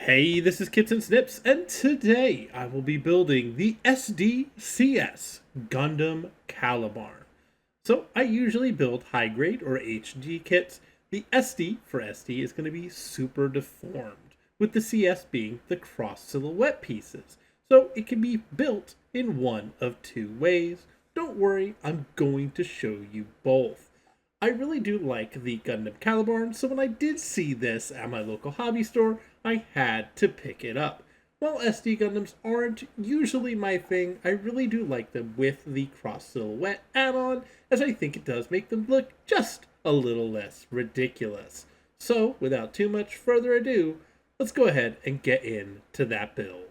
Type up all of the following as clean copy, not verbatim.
Hey, this is Kits and Snips, and today I will be building the SDCS Gundam Calibarn. So I usually build high grade or HD kits. The SD for SD is going to be super deformed, with the CS being the cross silhouette pieces. So it can be built in one of two ways. Don't worry, I'm going to show you both. I really do like the Gundam Calibarn, so when I did see this at my local hobby store, I had to pick it up. While SD Gundams aren't usually my thing, I really do like them with the cross silhouette add-on, as I think it does make them look just a little less ridiculous. So, without too much further ado, let's go ahead and get into that build.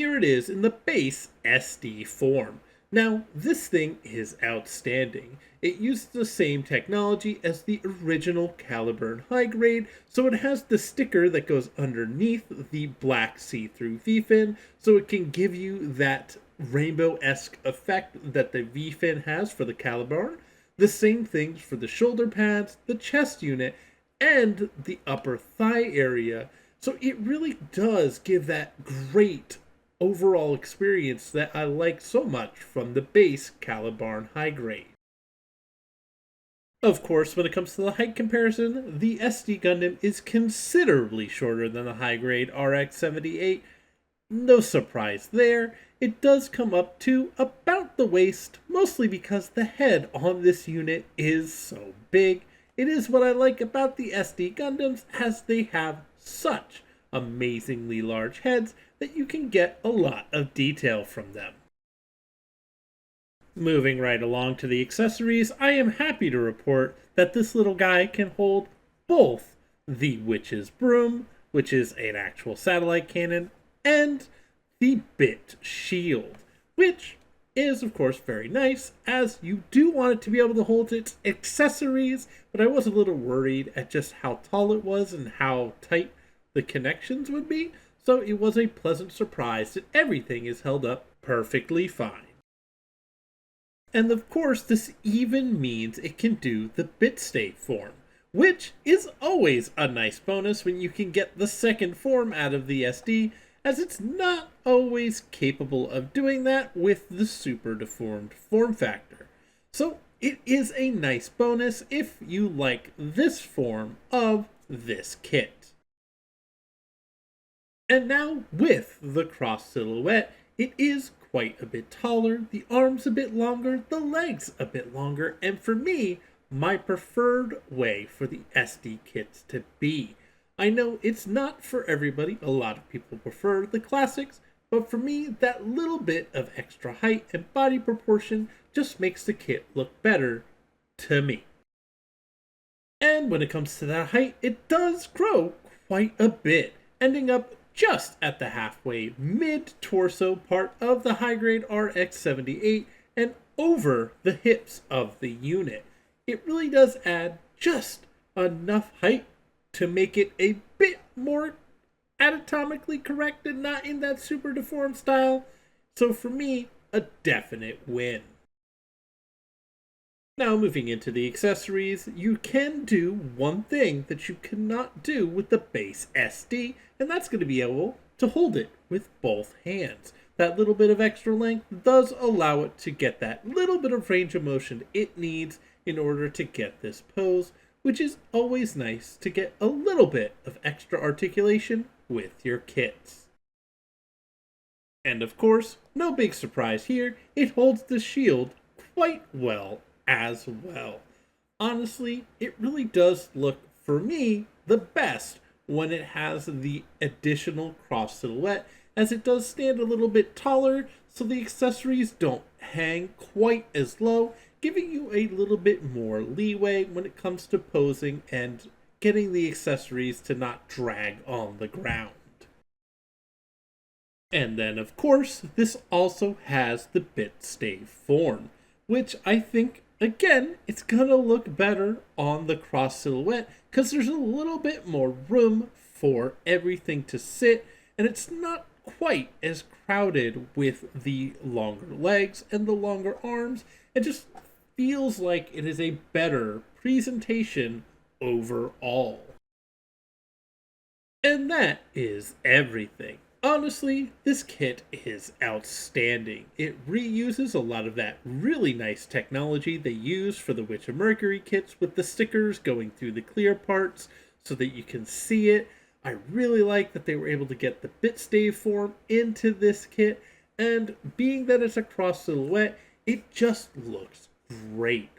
here it is in the base SD form. Now, this thing is outstanding. It uses the same technology as the original Calibarn High Grade, so it has the sticker that goes underneath the black see-through V-fin, so it can give you that rainbow-esque effect that the V-fin has for the Calibarn. The same things for the shoulder pads, the chest unit, and the upper thigh area. So it really does give that great overall experience that I like so much from the base Calibarn High Grade. Of course, when it comes to the height comparison, the SD Gundam is considerably shorter than the high grade RX-78. No surprise there. It does come up to about the waist, mostly because the head on this unit is so big. It is what I like about the SD Gundams, as they have such amazingly large heads that you can get a lot of detail from them. Moving right along to the accessories, I am happy to report that this little guy can hold both the Witch's Broom, which is an actual satellite cannon, and the Bit Shield, which is of course very nice, as you do want it to be able to hold its accessories, but I was a little worried at just how tall it was and how tight the connections would be, so it was a pleasant surprise that everything is held up perfectly fine. And of course, this even means it can do the bit state form, which is always a nice bonus when you can get the second form out of the SD, as it's not always capable of doing that with the super deformed form factor. So it is a nice bonus if you like this form of this kit. And now with the cross silhouette, it is quite a bit taller, the arms a bit longer, the legs a bit longer, and for me, my preferred way for the SD kits to be. I know it's not for everybody, a lot of people prefer the classics, but for me, that little bit of extra height and body proportion just makes the kit look better to me. And when it comes to that height, it does grow quite a bit, ending up just at the halfway mid-torso part of the high-grade RX-78 and over the hips of the unit. It really does add just enough height to make it a bit more anatomically correct and not in that super deformed style. So for me, a definite win. Now moving into the accessories, you can do one thing that you cannot do with the base SD, and that's going to be able to hold it with both hands. That little bit of extra length does allow it to get that little bit of range of motion it needs in order to get this pose, which is always nice to get a little bit of extra articulation with your kits. And of course, no big surprise here, it holds the shield quite well as well. Honestly, it really does look, for me, the best when it has the additional cross silhouette, as it does stand a little bit taller, so the accessories don't hang quite as low, giving you a little bit more leeway when it comes to posing and getting the accessories to not drag on the ground. And then, of course, this also has the bit stay form, which I think, again, it's gonna look better on the cross silhouette because there's a little bit more room for everything to sit, and it's not quite as crowded with the longer legs and the longer arms. It just feels like it is a better presentation overall. And that is everything. Honestly, this kit is outstanding. It reuses a lot of that really nice technology they use for the Witch of Mercury kits with the stickers going through the clear parts so that you can see it. I really like that they were able to get the bit stave form into this kit, and being that it's a cross silhouette, it just looks great.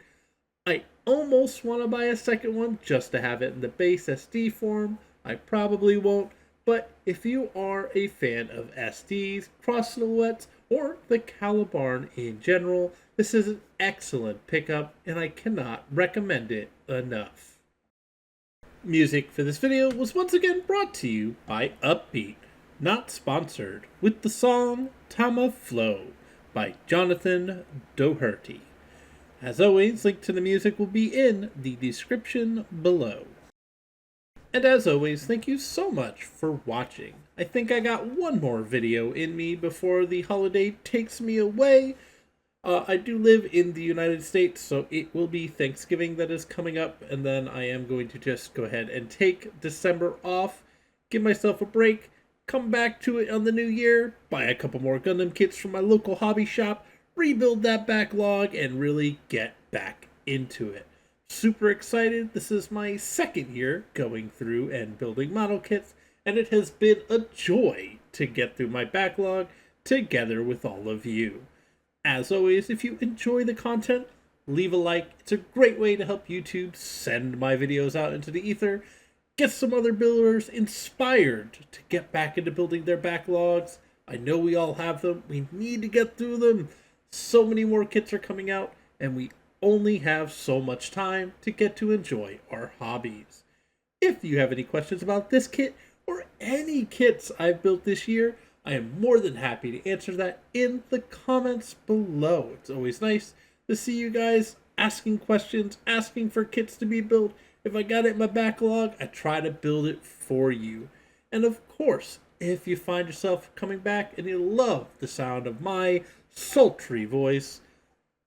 I almost want to buy a second one just to have it in the base SD form. I probably won't. But if you are a fan of SDs, cross silhouettes, or the Calibarn in general, this is an excellent pickup, and I cannot recommend it enough. Music for this video was once again brought to you by Upbeat. not sponsored, with the song Tama Flow by Jonathan Doherty. As always, link to the music will be in the description below. And as always, thank you so much for watching. I think I got one more video in me before the holiday takes me away. I do live in the United States, so it will be Thanksgiving that is coming up, and then I am going to just go ahead and take December off, give myself a break, come back to it on the new year, buy a couple more Gundam kits from my local hobby shop, rebuild that backlog, and really get back into it. Super excited. This is my second year going through and building model kits, and it has been a joy to get through my backlog together with all of you. As always, if you enjoy the content, leave a like. It's a great way to help YouTube send my videos out into the ether, get some other builders inspired to get back into building their backlogs. I know we all have them. We need to get through them. So many more kits are coming out, and we only have so much time to get to enjoy our hobbies. If you have any questions about this kit or any kits I've built this year, I am more than happy to answer that in the comments below. It's always nice to see you guys asking questions, asking for kits to be built. If I got it in my backlog, I try to build it for you. And of course, if you find yourself coming back and you love the sound of my sultry voice,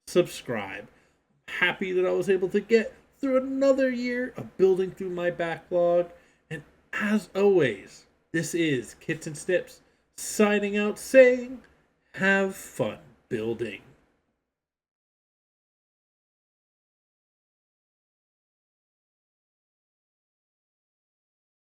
subscribe. I'm happy that I was able to get through another year of building through my backlog. And as always, this is Kits and Snips signing out saying, have fun building.